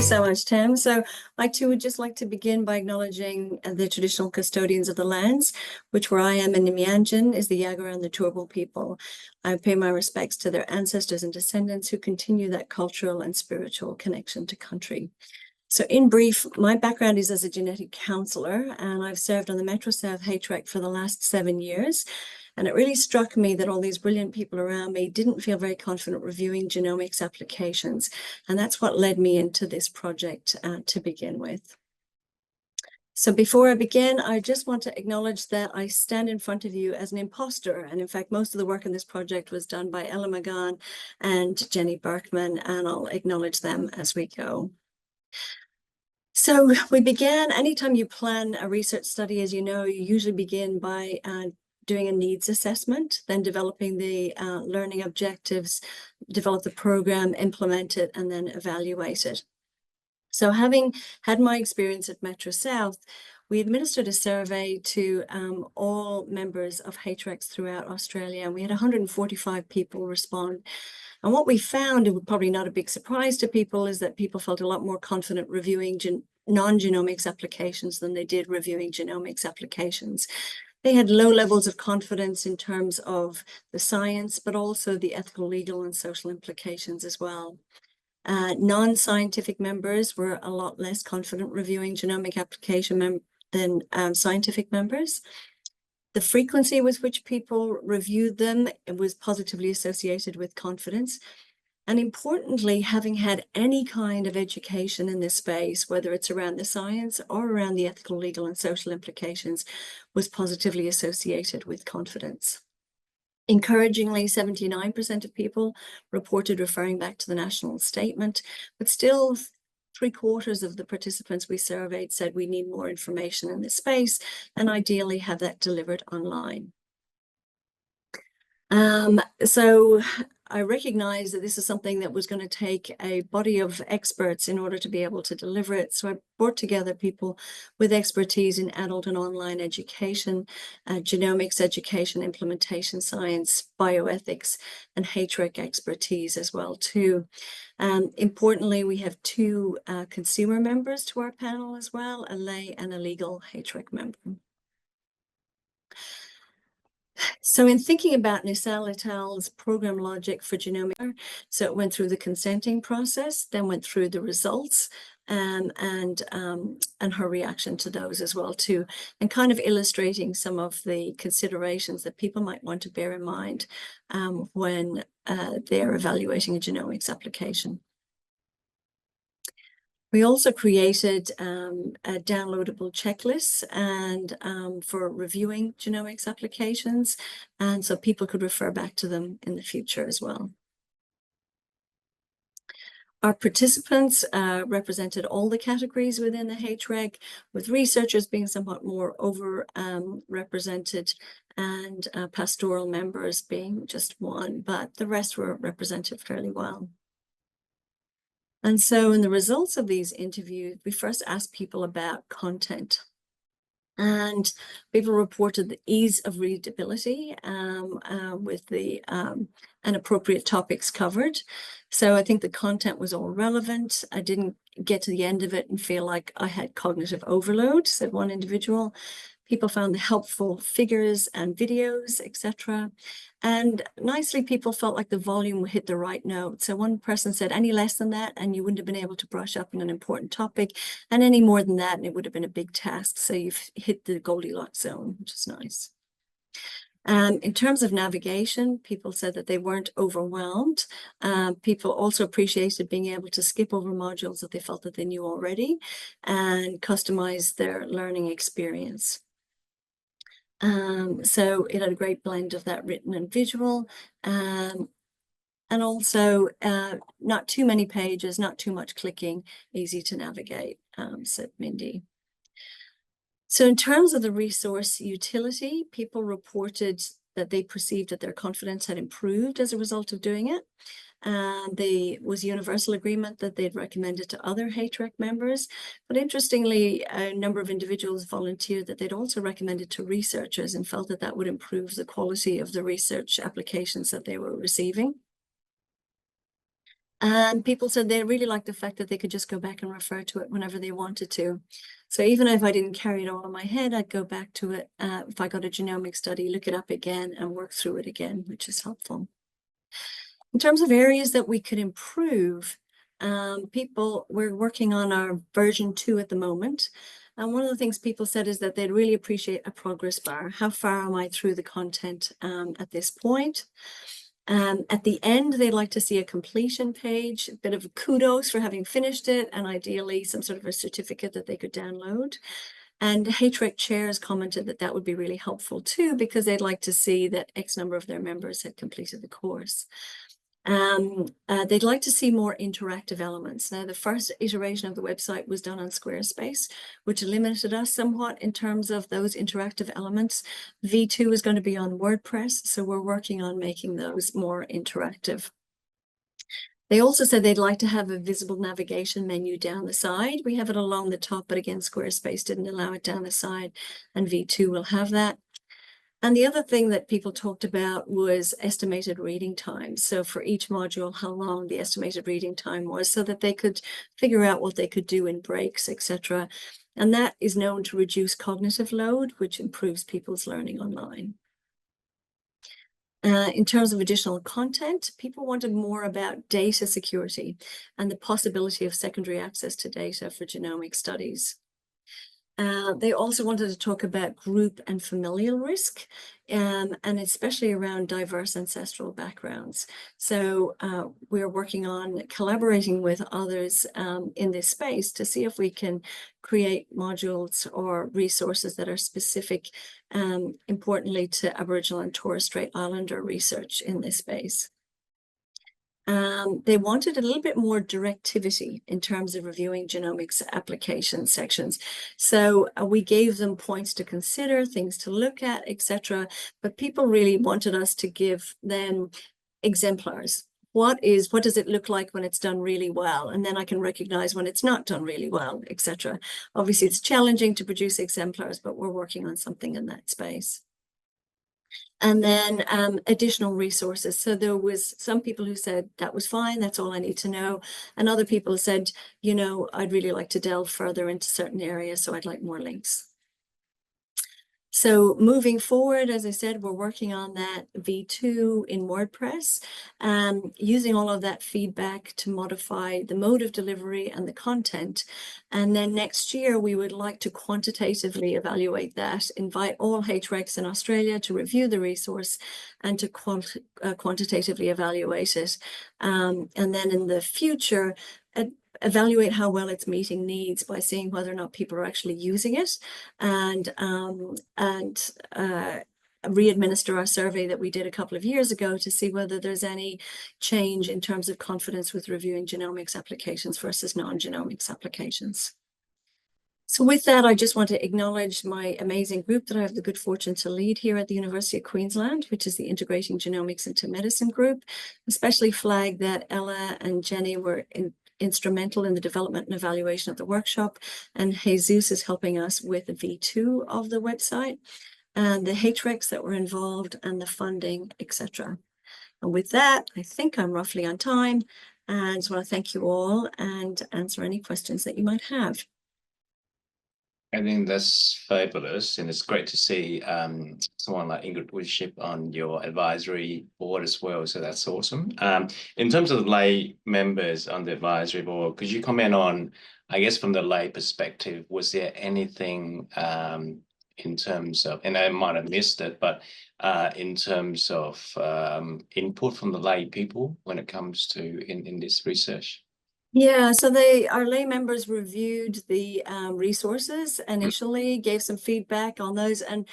so much, Tim. So I too would just like to begin by acknowledging the traditional custodians of the lands, which where I am in Nimianjin is the Yagara and the Turrbal people. I pay my respects to their ancestors and descendants who continue that cultural and spiritual connection to country. So in brief, my background is as a genetic counselor, and I've served on the Metro South HREC for the last 7 years. And it really struck me that all these brilliant people around me didn't feel very confident reviewing genomics applications. And that's what led me into this project to begin with. So before I begin, I just want to acknowledge that I stand in front of you as an imposter. And in fact, most of the work in this project was done by Ella McGann and Jenny Berkman, and I'll acknowledge them as we go. So we began, anytime you plan a research study, as you know, you usually begin by doing a needs assessment, then developing the learning objectives, develop the program, implement it, and then evaluate it. So having had my experience at Metro South, we administered a survey to all members of HRECs throughout Australia, and we had 145 people respond. And what we found, it was probably not a big surprise to people, is that people felt a lot more confident reviewing non-genomics applications than they did reviewing genomics applications. They had low levels of confidence in terms of the science, but also the ethical, legal, and social implications as well. Non-scientific members were a lot less confident reviewing genomic application than scientific members. The frequency with which people reviewed them was positively associated with confidence. And importantly, having had any kind of education in this space, whether it's around the science or around the ethical, legal, and social implications, was positively associated with confidence. Encouragingly, 79% of people reported referring back to the national statement, but still 3/4 of the participants we surveyed said we need more information in this space and ideally have that delivered online. So I recognize that this is something that was going to take a body of experts in order to be able to deliver it. So I brought together people with expertise in adult and online education, genomics education, implementation science, bioethics, and HREC expertise as well too. Importantly, we have 2 consumer members to our panel as well, a lay and a legal HREC member. So in thinking about Nisal et al.'s program logic for genomics, so it went through the consenting process, then went through the results and her reaction to those as well too, and kind of illustrating some of the considerations that people might want to bear in mind when they're evaluating a genomics application. We also created a downloadable checklist and for reviewing genomics applications, and so people could refer back to them in the future as well. Our participants represented all the categories within the HREC, with researchers being somewhat more represented and pastoral members being just one, but the rest were represented fairly well. And so in the results of these interviews, we first asked people about content. And people reported the ease of readability with the and appropriate topics covered. So I think the content was all relevant. I didn't get to the end of it and feel like I had cognitive overload, said one individual. People found the helpful figures and videos, etc. And nicely, people felt like the volume hit the right note. So one person said, any less than that, and you wouldn't have been able to brush up on an important topic, and any more than that, and it would have been a big task. So you've hit the Goldilocks zone, which is nice. In terms of navigation, people said that they weren't overwhelmed. People also appreciated being able to skip over modules that they felt that they knew already and customize their learning experience. So it had a great blend of that written and visual, and also not too many pages, not too much clicking, easy to navigate, said Mindy. So in terms of the resource utility, people reported that they perceived that their confidence had improved as a result of doing it. There was universal agreement that they'd recommended to other HREC members. But interestingly, a number of individuals volunteered that they'd also recommended to researchers and felt that that would improve the quality of the research applications that they were receiving. And people said they really liked the fact that they could just go back and refer to it whenever they wanted to. So even if I didn't carry it all in my head, I'd go back to it if I got a genomic study, look it up again and work through it again, which is helpful. In terms of areas that we could improve, we're working on our version 2 at the moment. And one of the things people said is that they'd really appreciate a progress bar. How far am I through the content at this point? At the end, they'd like to see a completion page, a bit of kudos for having finished it, and ideally some sort of a certificate that they could download. And HREC chairs commented that that would be really helpful too, because they'd like to see that X number of their members had completed the course. They'd like to see more interactive elements. Now, the first iteration of the website was done on Squarespace, which limited us somewhat in terms of those interactive elements. V2 is going to be on WordPress, so we're working on making those more interactive. They also said they'd like to have a visible navigation menu down the side. We have it along the top, but again, Squarespace didn't allow it down the side, and V2 will have that. And the other thing that people talked about was estimated reading time. So for each module, how long the estimated reading time was, so that they could figure out what they could do in breaks, etc. And that is known to reduce cognitive load, which improves people's learning online. In terms of additional content, people wanted more about data security and the possibility of secondary access to data for genomic studies. They also wanted to talk about group and familial risk, and especially around diverse ancestral backgrounds. So we're working on collaborating with others in this space to see if we can create modules or resources that are specific, importantly, to Aboriginal and Torres Strait Islander research in this space. They wanted a little bit more directivity in terms of reviewing genomics application sections. So we gave them points to consider, things to look at, etc. But people really wanted us to give them exemplars. What does it look like when it's done really well? And then I can recognize when it's not done really well, etc. Obviously, it's challenging to produce exemplars, but we're working on something in that space. And then additional resources. So there was some people who said, that was fine, that's all I need to know. And other people said, you know, I'd really like to delve further into certain areas, so I'd like more links. So moving forward, as I said, we're working on that V2 in WordPress, using all of that feedback to modify the mode of delivery and the content. And then next year, we would like to quantitatively evaluate that, invite all HRECs in Australia to review the resource and to quantitatively evaluate it. And then in the future, evaluate how well it's meeting needs by seeing whether or not people are actually using it, and re-administer our survey that we did a couple of years ago to see whether there's any change in terms of confidence with reviewing genomics applications versus non-genomics applications. So with that, I just want to acknowledge my amazing group that I have the good fortune to lead here at the University of Queensland, which is the Integrating Genomics into Medicine group, especially flag that Ella and Jenny were instrumental in the development and evaluation of the workshop, and Jesus is helping us with the V2 of the website, and the HRECs that were involved, and the funding, etc. And with that, I think I'm roughly on time, and I just want to thank you all and answer any questions that you might have. I think that's fabulous, and it's great to see someone like Ingrid Woodship on your advisory board as well. So that's awesome. In terms of lay members on the advisory board, could you comment on, I guess, from the lay perspective, was there anything in terms of, and I might have missed it, but in terms of input from the lay people when it comes to in this research? Yeah, so our lay members reviewed the resources initially, gave some feedback on those, and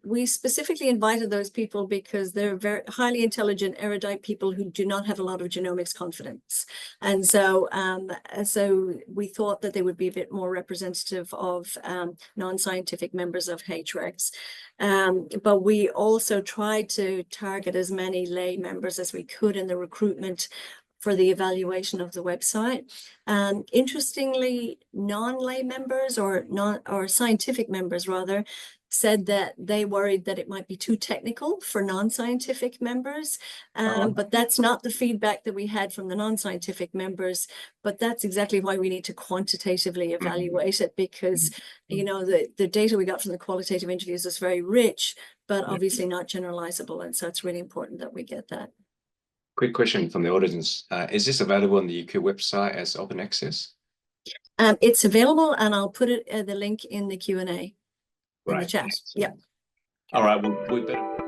we specifically invited those people because they're very highly intelligent, erudite people who do not have a lot of genomics confidence. And so we thought that they would be a bit more representative of non-scientific members of HRECs. But we also tried to target as many lay members as we could in the recruitment for the evaluation of the website. Interestingly, non-lay members or scientific members rather said that they worried that it might be too technical for non-scientific members. But that's not the feedback that we had from the non-scientific members. But that's exactly why we need to quantitatively evaluate it, because, you know, the data we got from the qualitative interviews is very rich, but obviously not generalizable. And so it's really important that we get that. Quick question from the audience. Is this available on the UQ website as open access? It's available, and I'll put it the link in the Q&A in the chat. Yeah. All right. Well, we better.